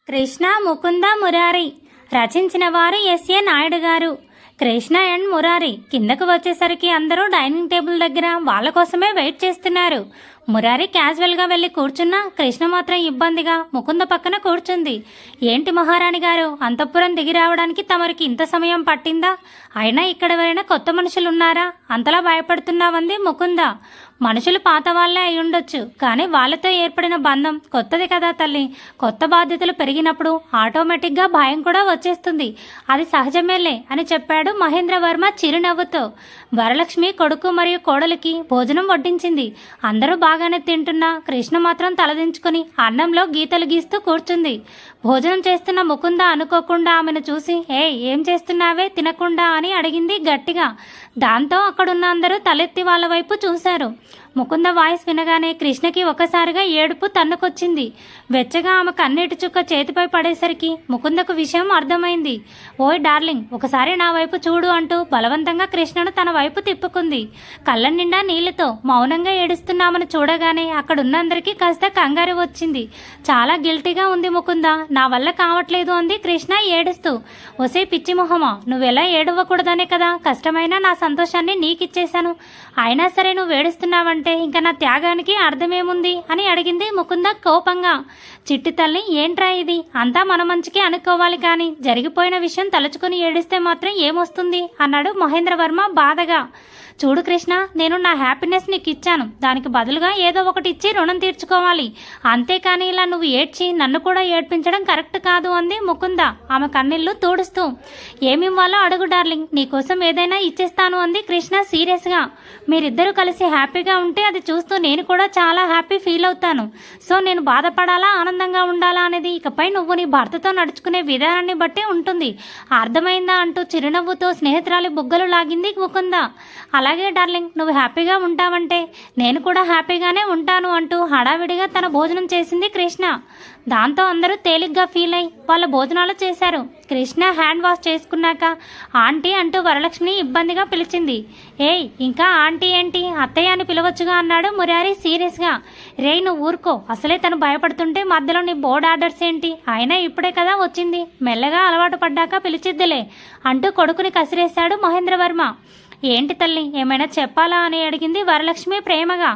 కృష్ణ ముకుంద మురారి రచించిన వారు ఎస్ఏ నాయుడు గారు. కృష్ణ అండ్ మురారి కిందకు వచ్చేసరికి అందరూ డైనింగ్ టేబుల్ దగ్గర వాళ్ళ కోసమే వెయిట్ చేస్తున్నారు. మురారి క్యాజువల్ గా వెళ్లి కూర్చున్నా కృష్ణ మాత్రం ఇబ్బందిగా ముకుంద పక్కన కూర్చుంది. ఏంటి మహారాణి గారు, అంతఃపురం దిగి రావడానికి తమరికి ఇంత సమయం పట్టిందా? అయినా ఇక్కడ ఎవరైనా కొత్త మనుషులున్నారా? అంతలా భయపడుతున్నావంది ముకుంద. మనుషులు పాత వాళ్లే అయి ఉండొచ్చు, కానీ వాళ్లతో ఏర్పడిన బంధం కొత్తది కదా తల్లి. కొత్త బాధ్యతలు పెరిగినప్పుడు ఆటోమేటిక్ గా భయం కూడా వచ్చేస్తుంది. అది సహజమేలే అని చెప్పాడు మహేంద్రవర్మ చిరునవ్వుతో. వరలక్ష్మి కొడుకు మరియు కోడలికి భోజనం వడ్డించింది. అందరూ బాగానే తింటున్నా కృష్ణ మాత్రం తలదించుకుని అన్నంలో గీతలు గీస్తూ కూర్చుంది. భోజనం చేస్తున్న ముకుంద అనుకోకుండా ఆమెను చూసి ఏం చేస్తున్నావే తినకుండా అని అడిగింది గట్టిగా. దాంతో అక్కడున్న అందరూ తలెత్తి వాళ్ళ వైపు చూశారు. ముకుంద వాయిస్ వినగానే కృష్ణకి ఒకసారిగా ఏడుపు తన్నుకొచ్చింది. వెచ్చగా ఆమె కన్నీటి చుక్క చేతిపై పడేసరికి ముకుందకు విషయం అర్థమైంది. ఓయ్ డార్లింగ్, ఒకసారి నా వైపు చూడు అంటూ బలవంతంగా కృష్ణను తన వైపు తిప్పుకుంది. కళ్ళ నిండా నీళ్లతో మౌనంగా ఏడుస్తున్నామని చూడగానే అక్కడున్నందరికీ కాస్త కంగారు వచ్చింది. చాలా గిల్టీగా ఉంది ముకుంద, నా వల్ల కావట్లేదు అంది కృష్ణ ఏడుస్తూ. ఒసే పిచ్చి మొహమా, నువ్వెలా ఏడవకూడదనే కదా కష్టమైన నా సంతోషాన్ని నీకిచ్చేశాను. అయినా సరే నువ్వు ఏడుస్తున్నావంటే ఇంకా నా త్యాగానికి అర్థమేముంది అని అడిగింది ముకుంద కోపంగా. చిట్టి తల్లి, ఏంట్రా ఇది? అంతా మన మంచికి అనుకోవాలి, కానీ జరిగిపోయిన విషయం తలుచుకుని ఏడిస్తే మాత్రం ఏమొస్తుంది అన్నాడు మహేంద్రవర్మ బాధగా. చూడు కృష్ణ, నేను నా హ్యాపీనెస్ నీకు ఇచ్చాను, దానికి బదులుగా ఏదో ఒకటి ఇచ్చి రుణం తీర్చుకోవాలి. అంతేకాని ఇలా నువ్వు ఏడ్చి నన్ను కూడా ఏడ్పించడం కరెక్ట్ కాదు అంది ముకుంద ఆమె కన్నీళ్లు తూడుస్తూ. ఏమివ్వాలో అడుగు డార్లింగ్, నీకోసం ఏదైనా ఇచ్చేస్తాను అంది కృష్ణ సీరియస్ గా. మీరిద్దరూ కలిసి హ్యాపీగా ఉంటే అది చూస్తూ నేను కూడా చాలా హ్యాపీ ఫీల్ అవుతాను. సో నేను బాధపడాలా ఆనందంగా ఉండాలా అనేది ఇకపై నువ్వు నీ భర్తతో నడుచుకునే విధానాన్ని బట్టి ఉంటుంది, అర్థమైందా అంటూ చిరునవ్వుతో స్నేహితురాలి బుగ్గలు లాగింది ముకుంద. అలాగే డార్లింగ్, నువ్వు హ్యాపీగా ఉంటావంటే నేను కూడా హ్యాపీగానే ఉంటాను అంటూ హడావిడిగా తన భోజనం చేసింది కృష్ణ. దాంతో అందరూ తేలిగ్గా ఫీల్ అయి వాళ్ళ భోజనాలు చేశారు. కృష్ణ హ్యాండ్ వాష్ చేసుకున్నాక ఆంటీ అంటూ వరలక్ష్మిని ఇబ్బందిగా పిలిచింది. ఇంకా ఆంటీ ఏంటి, అత్తయ్య అని పిలవచ్చుగా అన్నాడు మురారి సీరియస్గా. నువ్వు ఊరుకో, అసలే తను భయపడుతుంటే మధ్యలో నీ బోర్డ్ ఆర్డర్స్ ఏంటి? అయినా ఇప్పుడే కదా వచ్చింది, మెల్లగా అలవాటు పడ్డాక పిలిచిద్దిలే అంటూ కొడుకుని కసిరేశాడు మహేంద్రవర్మ. ఏంటి తల్లి, ఏమైనా చెప్పాలా అని అడిగింది వరలక్ష్మి ప్రేమగా.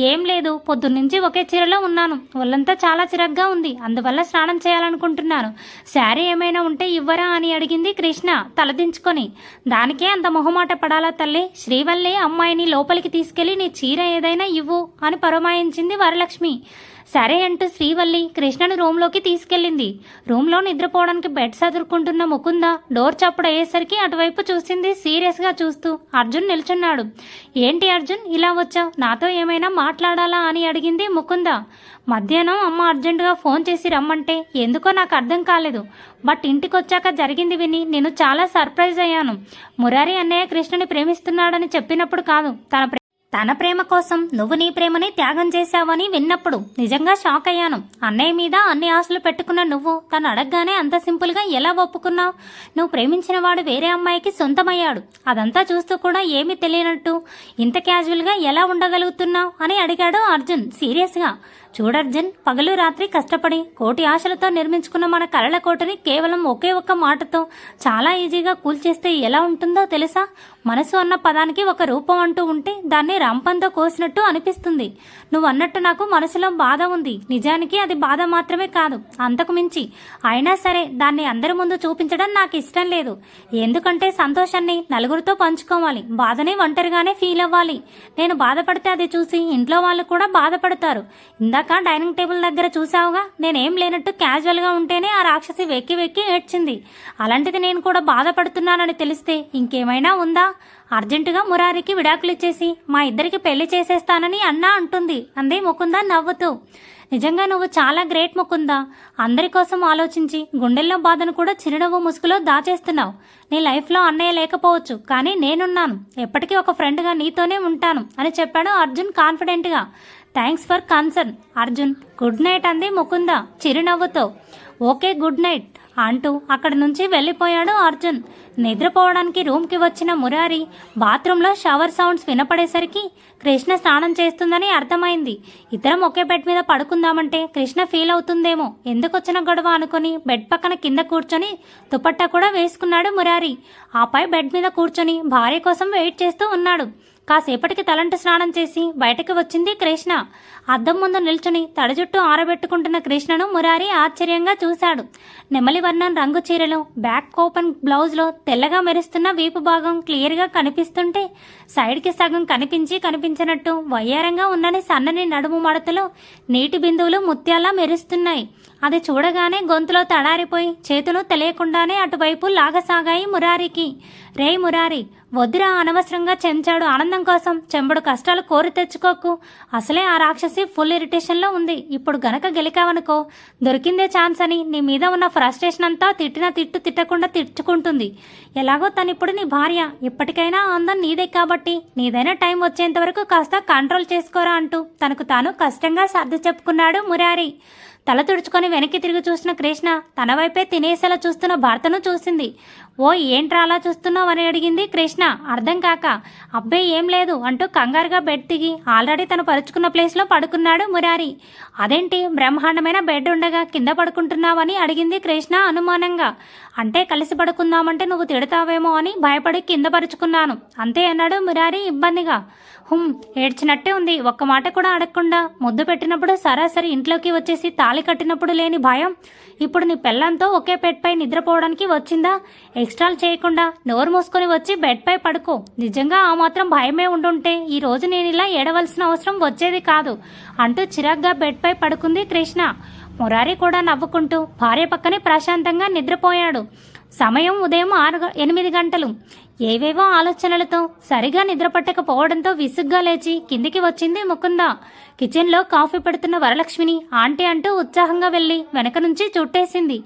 ఏం లేదు, పొద్దున్నుంచి ఒకే చీరలో ఉన్నాను, ఒళ్ళంతా చాలా చిరగ్గా ఉంది, అందువల్ల స్నానం చేయాలనుకుంటున్నాను. శారీ ఏమైనా ఉంటే ఇవ్వరా అని అడిగింది కృష్ణ తలదించుకొని. దానికే అంత మొహమాట పడాలా తల్లి? శ్రీవల్లి అమ్మాయిని లోపలికి తీసుకెళ్లి నీ చీర ఏదైనా ఇవ్వు అని పరమాయించింది వరలక్ష్మి. సరే అంటూ శ్రీవల్లి కృష్ణను రూమ్లోకి తీసుకెళ్లింది. రూమ్లో నిద్రపోవడానికి బెడ్ సదురుకుంటున్న ముకుంద డోర్ చప్పుడు అయ్యేసరికి అటువైపు చూసింది సీరియస్గా చూస్తూ. అర్జున్ నిల్చున్నాడు. ఏంటి అర్జున్, ఇలా వచ్చావు? నాతో ఏమైనా మాట్లాడాలా అని అడిగింది ముకుంద. మధ్యాహ్నం అమ్మ అర్జెంటుగా ఫోన్ చేసి రమ్మంటే ఎందుకో నాకు అర్థం కాలేదు, బట్ ఇంటికొచ్చాక జరిగింది విని నేను చాలా సర్ప్రైజ్ అయ్యాను. మురారి అన్నయ్య కృష్ణని ప్రేమిస్తున్నాడని చెప్పినప్పుడు కాదు, తన ప్రేమ కోసం నువ్వు నీ ప్రేమని త్యాగం చేశావని విన్నప్పుడు నిజంగా షాక్ అయ్యాను. అన్నయ్య మీద అన్ని ఆశలు పెట్టుకున్న నువ్వు తను అడగగానే అంత సింపుల్గా ఎలా ఒప్పుకున్నావు? నువ్వు ప్రేమించిన వాడు వేరే అమ్మాయికి సొంతమయ్యాడు, అదంతా చూస్తూ కూడా ఏమీ తెలియనట్టు ఇంత క్యాజువల్గా ఎలా ఉండగలుగుతున్నావు అని అడిగాడు అర్జున్ సీరియస్గా. చూడర్జున్, పగలు రాత్రి కష్టపడి కోటి ఆశలతో నిర్మించుకున్న మన కలల కోటని కేవలం ఒకే ఒక్క మాటతో చాలా ఈజీగా కూల్చేస్తే ఎలా ఉంటుందో తెలుసా? మనసు అన్న పదానికి ఒక రూపం అంటూ ఉంటే దాన్ని రంపంతో కోసినట్టు అనిపిస్తుంది. నువ్వు అన్నట్టు నాకు మనసులో బాధ ఉంది, నిజానికి అది బాధ మాత్రమే కాదు, అంతకు మించి. అయినా సరే దాన్ని అందరి ముందు చూపించడం నాకు ఇష్టం లేదు, ఎందుకంటే సంతోషాన్ని నలుగురితో పంచుకోవాలి, బాధని ఒంటరిగానే ఫీల్ అవ్వాలి. నేను బాధపడితే అది చూసి ఇంట్లో వాళ్ళు కూడా బాధపడతారు. ఇందాక డైనింగ్ టేబుల్ దగ్గర చూసావుగా, నేనేం లేనట్టు క్యాజువల్గా ఉంటేనే ఆ రాక్షసి వెక్కి వెక్కి ఏడ్చింది. అలాంటిది నేను కూడా బాధపడుతున్నానని తెలిస్తే ఇంకేమైనా ఉందా? అర్జెంటుగా మురారికి విడాకులు ఇచ్చేసి మా ఇద్దరికి పెళ్లి చేసేస్తానని అన్నా అంటుంది అంది ముకుంద నవ్వుతూ. నిజంగా నువ్వు చాలా గ్రేట్ ముకుంద, అందరి కోసం ఆలోచించి గుండెల్లో బాధను కూడా చిరునవ్వు ముసుగులో దాచేస్తున్నావు. నీ లైఫ్లో అన్నయ్య లేకపోవచ్చు, కానీ నేనున్నాను, ఎప్పటికీ ఒక ఫ్రెండ్గా నీతోనే ఉంటాను అని చెప్పాడు అర్జున్ కాన్ఫిడెంట్గా. Thanks for concern Arjun. Good night అంది ముకుంద చిరునవ్వుతో. ఓకే గుడ్ నైట్ అంటూ అక్కడి నుంచి వెళ్ళిపోయాడు అర్జున్. నిద్రపోవడానికి రూమ్కి వచ్చిన మురారి బాత్రూంలో షవర్ సౌండ్స్ వినపడేసరికి కృష్ణ స్నానం చేస్తుందని అర్థమైంది. ఇద్దరం ఒకే బెడ్ మీద పడుకుందామంటే కృష్ణ ఫీల్ అవుతుందేమో, ఎందుకొచ్చిన గొడవ అనుకుని బెడ్ పక్కన కింద కూర్చొని దుపట్టా కూడా వేసుకున్నాడు మురారి. ఆపై బెడ్ మీద కూర్చొని భార్య కోసం వెయిట్ చేస్తూ ఉన్నాడు. కాసేపటికి తలంటు స్నానం చేసి బయటకు వచ్చింది కృష్ణ. అద్దం ముందు నిల్చుని తడి జుట్టు ఆరబెట్టుకుంటున్న కృష్ణను మురారి ఆశ్చర్యంగా చూశాడు. నెమలి వర్ణం రంగు చీరలో బ్యాక్ ఓపెన్ బ్లౌజ్లో తెల్లగా మెరుస్తున్న వీపు భాగం క్లియర్గా కనిపిస్తుంటే సైడ్కి సగం కనిపించినట్టు వయ్యారంగా ఉన్నని సన్నని నడుము మడతలో నీటి బిందువులు ముత్యాలా మెరుస్తున్నాయి. అది చూడగానే గొంతులో తడారిపోయి చేతులు తెలియకుండానే అటువైపు లాగసాగాయి మురారికి. రేయ్ మురారి, వద్దురా, అనవసరంగా చెంచాడు ఆనందం కోసం చెంబడు కష్టాలు కోరి తెచ్చుకోకు. అసలే ఆ రాక్షసి ఫుల్ ఇరిటేషన్లో ఉంది. ఇప్పుడు గనక గెలికావనుకో దొరికిందే ఛాన్స్ అని నీ మీద ఉన్న ఫ్రస్ట్రేషన్ అంతా తిట్టకుండా తిట్టుకుంటుంది. ఎలాగో తనిప్పుడు నీ భార్య, ఇప్పటికైనా ఆనందం నీదే కాబట్టి నీదైనా టైం వచ్చేంత వరకు కాస్త కంట్రోల్ చేసుకోరా అంటూ తనకు తాను కష్టంగా సర్ది చెప్పుకున్నాడు మురారి. తల తుడుచుకొని వెనక్కి తిరిగి చూసిన కృష్ణ తన వైపే తినేసేలా చూస్తున్న భర్తను చూసింది. ఓ ఏంట్రా అలా చూస్తున్నావు అని అడిగింది కృష్ణ అర్థం కాక. అబ్బే ఏం లేదు అంటూ కంగారుగా బెడ్ దిగి ఆల్రెడీ తను పరుచుకున్న ప్లేస్లో పడుకున్నాడు మురారి. అదేంటి బ్రహ్మాండమైన బెడ్ ఉండగా కింద పడుకుంటున్నావని అడిగింది కృష్ణ అనుమానంగా. అంటే కలిసి పడుకుందామంటే నువ్వు తిడతావేమో అని భయపడి కింద పరుచుకున్నాను అంతే అన్నాడు మురారి ఇబ్బందిగా. ఏడ్చినట్టే ఉంది. ఒక్క మాట కూడా అడగకుండా ముద్దు పెట్టినప్పుడు సరాసరి ఇంట్లోకి వచ్చేసి తాళి కట్టినప్పుడు లేని భయం ఇప్పుడు నీ పెళ్ళంతో ఒకే బెడ్ పై నిద్రపోవడానికి వచ్చిందా? ఎక్స్ట్రాలు చేయకుండా నోరు మూసుకొని వచ్చి బెడ్ పై పడుకో. నిజంగా ఆ మాత్రం భయమే ఉండుంటే ఈ రోజు నేను ఇలా ఏడవలసిన అవసరం వచ్చేది కాదు అంటూ చిరాగ్గా బెడ్ పై పడుకుంది కృష్ణ. మురారి కూడా నవ్వుకుంటూ భార్య పక్కనే ప్రశాంతంగా నిద్రపోయాడు. సమయం ఉదయం 8 గంటలు. ఏవేవో ఆలోచనలతో సరిగా నిద్రపట్టకపోవడంతో విసుగ్గా లేచి కిందికి వచ్చింది ముకుంద. కిచెన్లో కాఫీ పెడుతున్న వరలక్ష్మిని ఆంటీ అంటూ ఉత్సాహంగా వెళ్లి వెనక నుంచి చుట్టేసింది.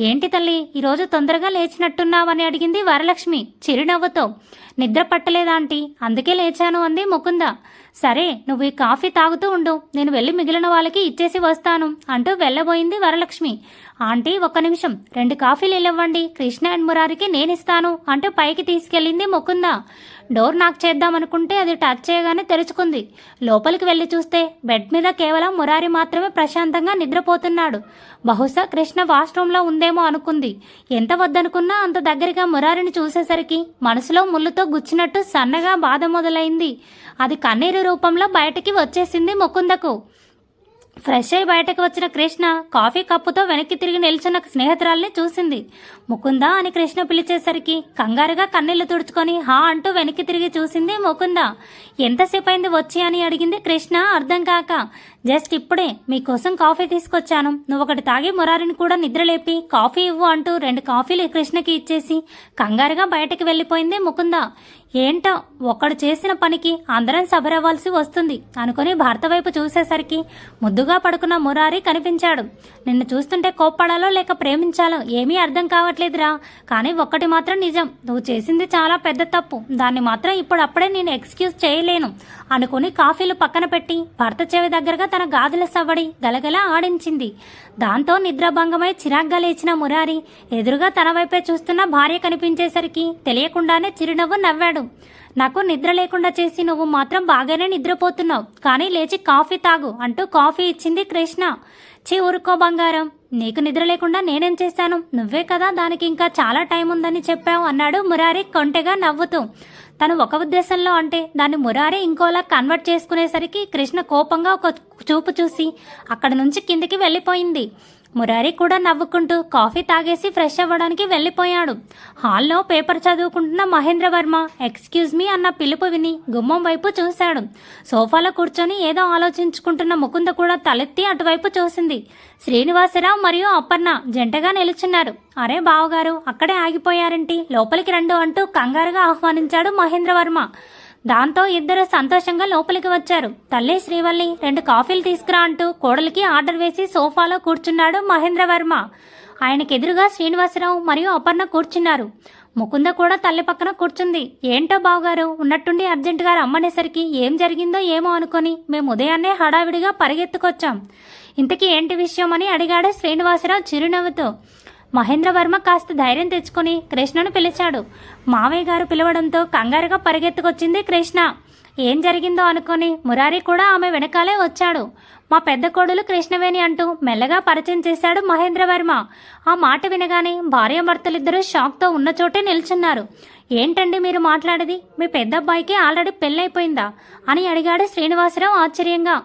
ఏంటి తల్లి, ఈరోజు తొందరగా లేచినట్టున్నావని అడిగింది వరలక్ష్మి చిరునవ్వుతో. నిద్ర పట్టలేదా ఆంటీ, అందుకే లేచాను అంది ముకుంద. సరే, నువ్వు ఈ కాఫీ తాగుతూ ఉండు, నేను వెళ్ళి మిగిలిన వాళ్ళకి ఇచ్చేసి వస్తాను అంటూ వెళ్ళబోయింది వరలక్ష్మి. ఆంటీ ఒక్క నిమిషం, 2 కాఫీలు ఇవ్వండి, కృష్ణ అండ్ మురారికి నేనిస్తాను అంటూ పైకి తీసుకెళ్లింది ముకుంద. డోర్ నాక్ చేద్దామనుకుంటే అది టచ్ చేయగానే తెరుచుకుంది. లోపలికి వెళ్లి చూస్తే బెడ్ మీద కేవలం మురారి మాత్రమే ప్రశాంతంగా నిద్రపోతున్నాడు. బహుశా కృష్ణ వాష్రూంలో ఉందేమో అనుకుంది. ఎంత వద్దనుకున్నా అంత దగ్గరగా మురారిని చూసేసరికి మనసులో ముళ్ళుతో గుచ్చినట్టు సన్నగా బాధ మొదలైంది. అది కన్నీరు రూపంలో బయటికి వచ్చేసింది ముకుందకు. ఫ్రెష్ అయి బయటకు వచ్చిన కృష్ణ కాఫీ కప్పుతో వెనక్కి తిరిగి నిల్చున్న స్నేహితురాల్ని చూసింది. ముకుంద అని కృష్ణ పిలిచేసరికి కంగారుగా కన్నీళ్లు తుడుచుకొని హా అంటూ వెనక్కి తిరిగి చూసింది ముకుంద. ఎంతసేపు అయింది వచ్చి అని అడిగింది కృష్ణ అర్థం కాక. జస్ట్ ఇప్పుడే మీకోసం కాఫీ తీసుకొచ్చాను, నువ్వొకటి తాగి మురారిని కూడా నిద్రలేపి కాఫీ ఇవ్వు అంటూ 2 కాఫీలు కృష్ణకి ఇచ్చేసి కంగారుగా బయటకు వెళ్ళిపోయింది ముకుంద. ఏంటో ఒకడు చేసిన పనికి అందరం సబరవ్వాల్సి వస్తుంది అనుకుని భర్త వైపు చూసేసరికి ముద్దుగా పడుకున్న మురారి కనిపించాడు. నిన్ను చూస్తుంటే కోప్పడాలో లేక ప్రేమించాలో ఏమీ అర్థం కావట్లేదురా, కానీ ఒక్కటి మాత్రం నిజం, నువ్వు చేసింది చాలా పెద్ద తప్పు, దాన్ని మాత్రం ఇప్పుడప్పుడే నేను ఎక్స్క్యూజ్ చేయలేను అనుకుని కాఫీలు పక్కన పెట్టి భర్త చెవి దగ్గరగా తన గాజుల సవ్వడి గలగల ఆడించింది. దాంతో నిద్రాభంగమై చిరాగ్గా లేచిన మురారి ఎదురుగా తన వైపే చూస్తున్న భార్య కనిపించేసరికి తెలియకుండానే చిరునవ్వు నవ్వాడు. నాకు నిద్ర లేకుండా చేసి నువ్వు మాత్రం బాగానే నిద్రపోతున్నావు, కానీ లేచి కాఫీ తాగు అంటూ కాఫీ ఇచ్చింది కృష్ణ. ఊరుకో బంగారం, నీకు నిద్ర లేకుండా నేనేం చేశాను, నువ్వే కదా దానికి ఇంకా చాలా టైం ఉందని చెప్పావు అన్నాడు మురారి కొంటెగా నవ్వుతూ. తను ఒక ఉద్దేశంలో అంటే దాన్ని మురారి ఇంకోలా కన్వర్ట్ చేసుకునేసరికి కృష్ణ కోపంగా ఒక చూపు చూసి అక్కడి నుంచి కిందికి వెళ్ళిపోయింది. మురారి కూడా నవ్వుకుంటూ కాఫీ తాగేసి ఫ్రెష్ అవ్వడానికి వెళ్ళిపోయాడు. హాల్లో పేపర్ చదువుకుంటున్న మహేంద్రవర్మ ఎక్స్క్యూజ్ మీ అన్న పిలుపు విని గుమ్మం వైపు చూశాడు. సోఫాలో కూర్చొని ఏదో ఆలోచించుకుంటున్న ముకుంద కూడా తలెత్తి అటువైపు చూసింది. శ్రీనివాసరావు మరియు అపర్ణ జంటగా నిలుచున్నారు. అరే బావగారు, అక్కడే ఆగిపోయారేంటి, లోపలికి రండు అంటూ కంగారుగా ఆహ్వానించాడు మహేంద్రవర్మ. దాంతో ఇద్దరు సంతోషంగా లోపలికి వచ్చారు. తల్లి శ్రీవల్లి 2 కాఫీలు తీసుకురా అంటూ కోడలికి ఆర్డర్ వేసి సోఫాలో కూర్చున్నాడు మహేంద్రవర్మ. ఆయనకెదురుగా శ్రీనివాసరావు మరియు అపర్ణ కూర్చున్నారు. ముకుంద కూడా తల్లి పక్కన కూర్చుంది. ఏంటో బావగారు, ఉన్నట్టుండి అర్జెంటుగా రమ్మనేసరికి ఏం జరిగిందో ఏమో అనుకొని మేము ఉదయాన్నే హడావిడిగా పరిగెత్తుకొచ్చాం. ఇంతకీ ఏంటి విషయం అని అడిగాడు శ్రీనివాసరావు చిరునవ్వుతో. మహేంద్రవర్మ కాస్త ధైర్యం తెచ్చుకుని కృష్ణను పిలిచాడు. మావయ్య గారు పిలవడంతో కంగారుగా పరిగెత్తుకొచ్చింది కృష్ణ. ఏం జరిగిందో అనుకుని మురారి కూడా ఆమె వెనకాలే వచ్చాడు. మా పెద్ద కోడలు కృష్ణవేణి అంటూ మెల్లగా పరిచయం చేశాడు మహేంద్రవర్మ. ఆ మాట వినగానే భార్యాభర్తలిద్దరూ షాక్తో ఉన్న చోటే నిల్చున్నారు. ఏంటండి మీరు మాట్లాడేది? మీ పెద్ద అబ్బాయికి ఆల్రెడీ పెళ్ళైపోయిందా అని అడిగాడు శ్రీనివాసరావు ఆశ్చర్యంగా.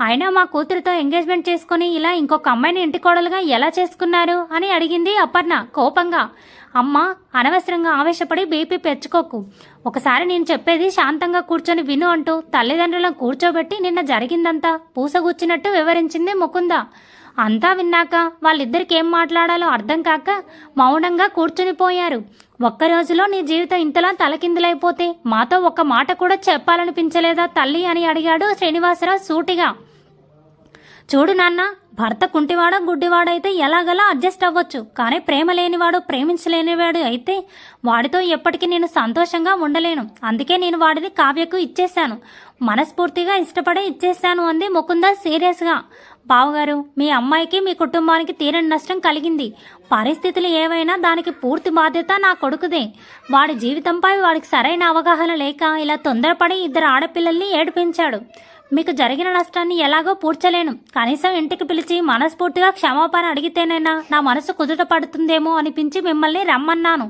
అయినా మా కూతురుతో ఎంగేజ్మెంట్ చేసుకుని ఇలా ఇంకొక అమ్మాయిని ఇంటి కోడలుగా ఎలా చేసుకున్నారు అని అడిగింది అపర్ణ కోపంగా. అమ్మా, అనవసరంగా ఆవేశపడి బీపీ పెంచుకోకు. ఒకసారి నేను చెప్పేది శాంతంగా కూర్చొని విను అంటూ తల్లిదండ్రులను కూర్చోబెట్టి నిన్న జరిగిందంతా పూసగుచ్చినట్టు వివరించింది ముకుంద. అంతా విన్నాక వాళ్ళిద్దరికి ఏం మాట్లాడాలో అర్థం కాక మౌనంగా కూర్చునిపోయారు. ఒక్కరోజులో నీ జీవితం ఇంతలా తలకిందులైపోతే మాతో ఒక్క మాట కూడా చెప్పాలనిపించలేదా తల్లి అని అడిగాడు శ్రీనివాసరావు సూటిగా. చూడు నాన్న, భర్త కుంటివాడో గుడ్డివాడైతే ఎలాగలా అడ్జస్ట్ అవ్వచ్చు, కానీ ప్రేమ లేనివాడు ప్రేమించలేనివాడు అయితే వాడితో ఎప్పటికీ నేను సంతోషంగా ఉండలేను. అందుకే నేను వాడిని కావ్యకు ఇచ్చేశాను, మనస్ఫూర్తిగా ఇష్టపడే ఇచ్చేశాను అంది ముకుంద సీరియస్గా. బావగారు, మీ అమ్మాయికి మీ కుటుంబానికి తీరని నష్టం కలిగింది. పరిస్థితులు ఏవైనా దానికి పూర్తి బాధ్యత నా కొడుకుదే. వాడి జీవితంపై వాడికి సరైన అవగాహన లేక ఇలా తొందరపడి ఇద్దరు ఆడపిల్లల్ని ఏడిపించాడు. మీకు జరిగిన నష్టాన్ని ఎలాగో పూడ్చలేను, కనీసం ఇంటికి పిలిచి మనస్ఫూర్తిగా క్షమాపణ అడిగితేనైనా నా మనసు కుదుట పడుతుందేమో అనిపించి మిమ్మల్ని రమ్మన్నాను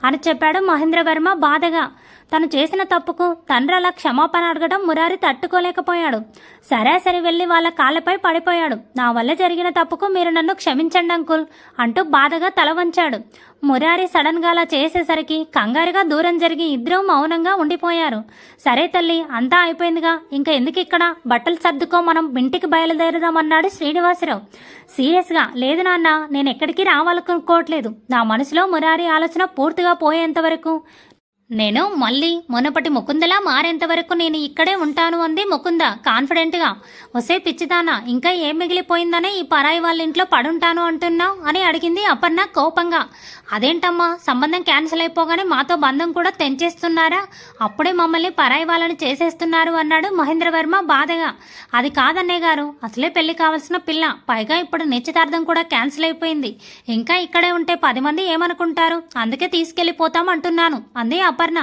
అని చెప్పాడు మహేంద్రవర్మ బాధగా. తను చేసిన తప్పుకు తండ్రి అలా క్షమాపణ అడగడం మురారి తట్టుకోలేకపోయాడు. సరాసరి వెళ్లి వాళ్ళ కాళ్ళపై పడిపోయాడు. నా వల్ల జరిగిన తప్పుకు మీరు నన్ను క్షమించండి అంకుల్ అంటూ బాధగా తల వంచాడు. మురారి సడన్ గా అలా చేసేసరికి కంగారుగా దూరం జరిగి ఇద్దరూ మౌనంగా ఉండిపోయారు. సరే తల్లి, అంతా అయిపోయిందిగా, ఇంకా ఎందుకు ఇక్కడ, బట్టలు సర్దుకో, మనం ఇంటికి బయలుదేరదామన్నాడు శ్రీనివాసరావు సీరియస్గా. లేదు నాన్న, నేను ఎక్కడికి రావాలనుకోవట్లేదు. నా మనసులో మురారి ఆలోచన పూర్తిగా పోయేంత వరకు, నేను మళ్ళీ మునపటి ముకుందలా మారేంత వరకు నేను ఇక్కడే ఉంటాను అంది ముకుంద కాన్ఫిడెంట్గా. వసే పిచ్చిదానా, ఇంకా ఏం మిగిలిపోయిందనే ఈ పరాయి వాళ్ళ ఇంట్లో పడుంటాను అంటున్నావు అని అడిగింది అపర్ణ కోపంగా. అదేంటమ్మా, సంబంధం క్యాన్సిల్ అయిపోగానే మాతో బంధం కూడా తెంచేస్తున్నారా? అప్పుడే మమ్మల్ని పరాయి వాళ్ళని చేసేస్తున్నారు అన్నాడు మహేంద్రవర్మ బాధగా. అది కాదన్నయ్య గారు, అసలే పెళ్లి కావాల్సిన పిల్ల, పైగా ఇప్పుడు నిశ్చితార్థం కూడా క్యాన్సిల్ అయిపోయింది. ఇంకా ఇక్కడే ఉంటే 10 మంది ఏమనుకుంటారు? అందుకే తీసుకెళ్లిపోతాం అంటున్నాను అంది అపర్ణ.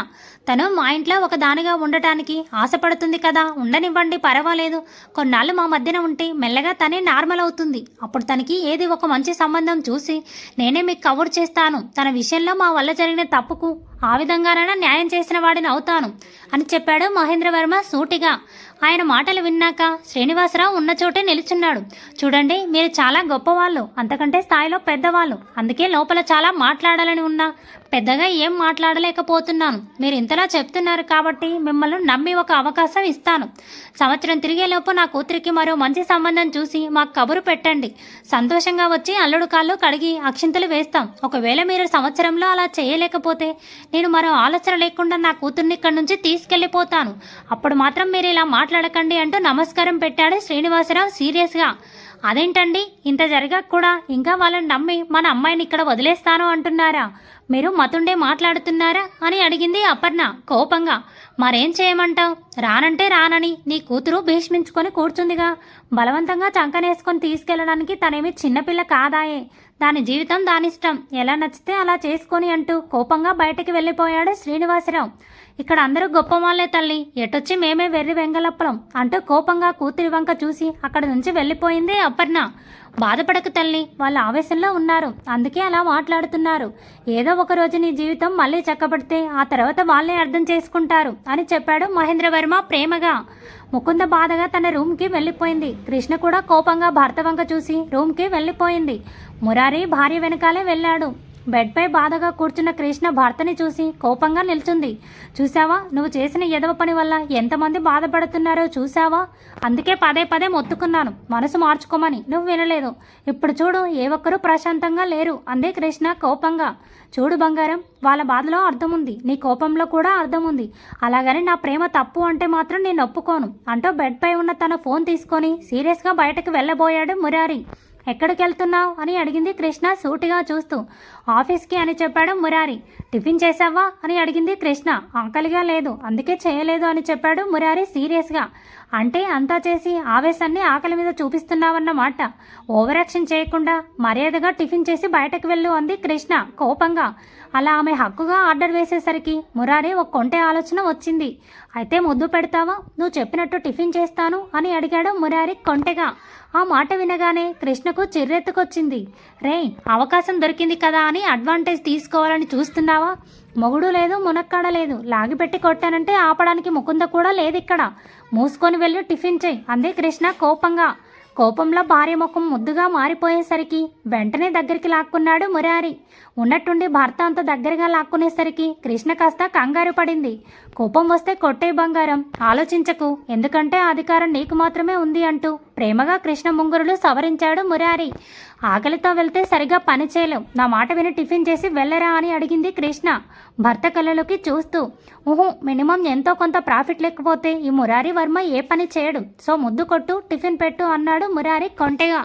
తను మా ఇంట్లో ఒక దానిగా ఉండటానికి ఆశపడుతుంది కదా, ఉండనివ్వండి, పర్వాలేదు. కొన్నాళ్ళు మా మధ్యన ఉంటే మెల్లగా తనే నార్మల్ అవుతుంది. అప్పుడు తనకి ఏది ఒక మంచి సంబంధం చూసి నేనే మీకు కవర్ చేస్తాను. తన విషయంలో మా వల్ల జరిగిన తప్పుకు ఆ విధంగానైనా న్యాయం చేసిన వాడిని అవుతాను అని చెప్పాడు మహేంద్రవర్మ సూటిగా. ఆయన మాటలు విన్నాక శ్రీనివాసరావు ఉన్న చోటే నిలుచున్నాడు. చూడండి, మీరు చాలా గొప్పవాళ్ళు, అంతకంటే స్థాయిలో పెద్దవాళ్ళు. అందుకే లోపల చాలా మాట్లాడాలని ఉన్నా పెద్దగా ఏం మాట్లాడలేకపోతున్నాను. మీరు ఇంతలా చెప్తున్నారు కాబట్టి మిమ్మల్ని నమ్మి ఒక అవకాశం ఇస్తాను. సంవత్సరం తిరిగేలోపు నా కూతురికి మరో మంచి సంబంధం చూసి మాకు కబురు పెట్టండి. సంతోషంగా వచ్చి అల్లుడు కాళ్ళు కడిగి అక్షింతలు వేస్తాం. ఒకవేళ మీరు సంవత్సరంలో అలా చేయలేకపోతే నేను మరో ఆలోచన లేకుండా నా కూతుర్ని ఇక్కడి నుంచి తీసుకెళ్లిపోతాను. అప్పుడు మాత్రం మీరు ఇలా మాట్లాడకండి అంటూ నమస్కారం పెట్టాడు శ్రీనివాసరావు సీరియస్గా. అదేంటండి, ఇంత జరగక కూడా ఇంకా వాళ్ళని నమ్మి మన అమ్మాయిని ఇక్కడ వదిలేస్తాను అంటున్నారా? మీరు మతుండే మాట్లాడుతున్నారా అని అడిగింది అపర్ణ కోపంగా. మరేం చేయమంటావు? రానంటే రానని నీ కూతురు భీష్మించుకొని కూర్చుందిగా. బలవంతంగా చంకనేసుకొని తీసుకెళ్లడానికి తనేమి చిన్నపిల్ల కాదాయే. దాని జీవితం దానిష్టం, ఎలా నచ్చితే అలా చేసుకొని అంటూ కోపంగా బయటకు వెళ్ళిపోయాడు శ్రీనివాసరావు. ఇక్కడ అందరూ గొప్ప వాళ్ళే తల్లి, ఎటొచ్చి మేమే వెర్రి వెంగళప్పలం అంటూ కోపంగా కూతురి వంక చూసి అక్కడి నుంచి వెళ్ళిపోయింది అపర్ణ. బాధపడకు తల్లి, వాళ్ళ ఆవేశంలో ఉన్నారు, అందుకే అలా మాట్లాడుతున్నారు. ఏదో ఒక రోజు నీ జీవితం మళ్ళీ చక్కబడితే ఆ తర్వాత వాళ్ళే అర్థం చేసుకుంటారు అని చెప్పాడు మహేంద్రవర్మ ప్రేమగా. ముకుంద బాధగా తన రూమ్కి వెళ్ళిపోయింది. కృష్ణ కూడా కోపంగా భర్త వంక చూసి రూమ్కి వెళ్ళిపోయింది. మురారి భార్య వెనకాలే వెళ్ళాడు. బెడ్పై బాధగా కూర్చున్న కృష్ణ భర్తని చూసి కోపంగా నిల్చుంది. చూసావా, నువ్వు చేసిన ఎదవ పని వల్ల ఎంతమంది బాధపడుతున్నారో చూసావా? అందుకే పదే పదే మొత్తుకున్నాను మనసు మార్చుకోమని, నువ్వు వినలేదు. ఇప్పుడు చూడు, ఏ ఒక్కరూ ప్రశాంతంగా లేరు అందే కృష్ణ కోపంగా. చూడు బంగారం, వాళ్ళ బాధలో అర్థం ఉంది, నీ కోపంలో కూడా అర్థం ఉంది. అలాగని నా ప్రేమ తప్పు అంటే మాత్రం నేను ఒప్పుకోను అంటూ బెడ్పై ఉన్న తన ఫోన్ తీసుకొని సీరియస్గా బయటకు వెళ్ళబోయాడు మురారి. ఎక్కడికి వెళ్తున్నావు అని అడిగింది కృష్ణ సూటిగా చూస్తూ. ఆఫీస్కి అని చెప్పాడు మురారి. టిఫిన్ చేసావా అని అడిగింది కృష్ణ. ఆకలిగా లేదు, అందుకే చేయలేదు అని చెప్పాడు మురారి సీరియస్గా. అంటే అంతా చేసి ఆవేశాన్ని ఆకలి మీద చూపిస్తున్నావన్నమాట. ఓవర్ యాక్షన్ చేయకుండా మర్యాదగా టిఫిన్ చేసి బయటకు వెళ్ళు అంది కృష్ణ కోపంగా. అలా ఆమె హక్కుగా ఆర్డర్ వేసేసరికి మురారి ఒక కొంటె ఆలోచన వచ్చింది. అయితే ముద్దు పెడతావా, నువ్వు చెప్పినట్టు టిఫిన్ చేస్తాను అని అడిగాడు మురారి కొంటెగా. ఆ మాట వినగానే కృష్ణకు చిర్రెత్తుకొచ్చింది. రేయ్, అవకాశం దొరికింది కదా అని అడ్వాంటేజ్ తీసుకోవాలని చూస్తున్నావా? మొగుడు లేదు, మునక్కాడ లేదు, లాగిపెట్టి కొట్టానంటే ఆపడానికి ముకుంద కూడా లేదిక్కడ. మూసుకొని వెళ్ళి టిఫిన్ చెయ్యి అంది కృష్ణ కోపంగా. కోపంలో భార్య ముఖం ముద్దుగా మారిపోయేసరికి వెంటనే దగ్గరికి లాక్కున్నాడు మురారి. ఉన్నట్టుండి భర్త అంత దగ్గరగా లాక్కునేసరికి కృష్ణ కాస్త కంగారు పడింది. కోపం వస్తే కొట్టే బంగారం, ఆలోచించకు, ఎందుకంటే అధికారం నీకు మాత్రమే ఉంది అంటూ ప్రేమగా కృష్ణ ముంగురులు సవరించాడు మురారి. ఆకలితో వెళ్తే సరిగా పని చేయలేవు, నా మాట విని టిఫిన్ చేసి వెళ్ళరా అని అడిగింది కృష్ణ భర్త కళ్ళలోకి చూస్తూ. మినిమం ఎంతో కొంత ప్రాఫిట్ లేకపోతే ఈ మురారి వర్మ ఏ పని చేయడు, సో ముద్దు కొట్టు, టిఫిన్ పెట్టు అన్నాడు మురారి కొంటెగా.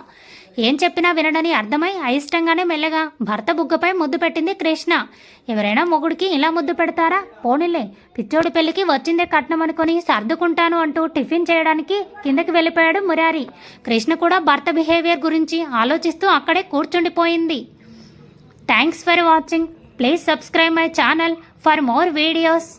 ఏం చెప్పినా వినడని అర్థమై అయిష్టంగానే మెల్లగా భర్త బుగ్గపై ముద్దు పెట్టింది కృష్ణ. ఎవరైనా మొగుడికి ఇలా ముద్దు పెడతారా? పోనీలే, పిచ్చోడి పెళ్లికి వచ్చిందే కట్నం అనుకుని సర్దుకుంటాను అంటూ టిఫిన్ చేయడానికి కిందకి వెళ్ళిపోయాడు మురారి. కృష్ణ కూడా భర్త బిహేవియర్ గురించి ఆలోచిస్తూ అక్కడే కూర్చుండిపోయింది. Thanks for watching. Please subscribe my channel for more videos.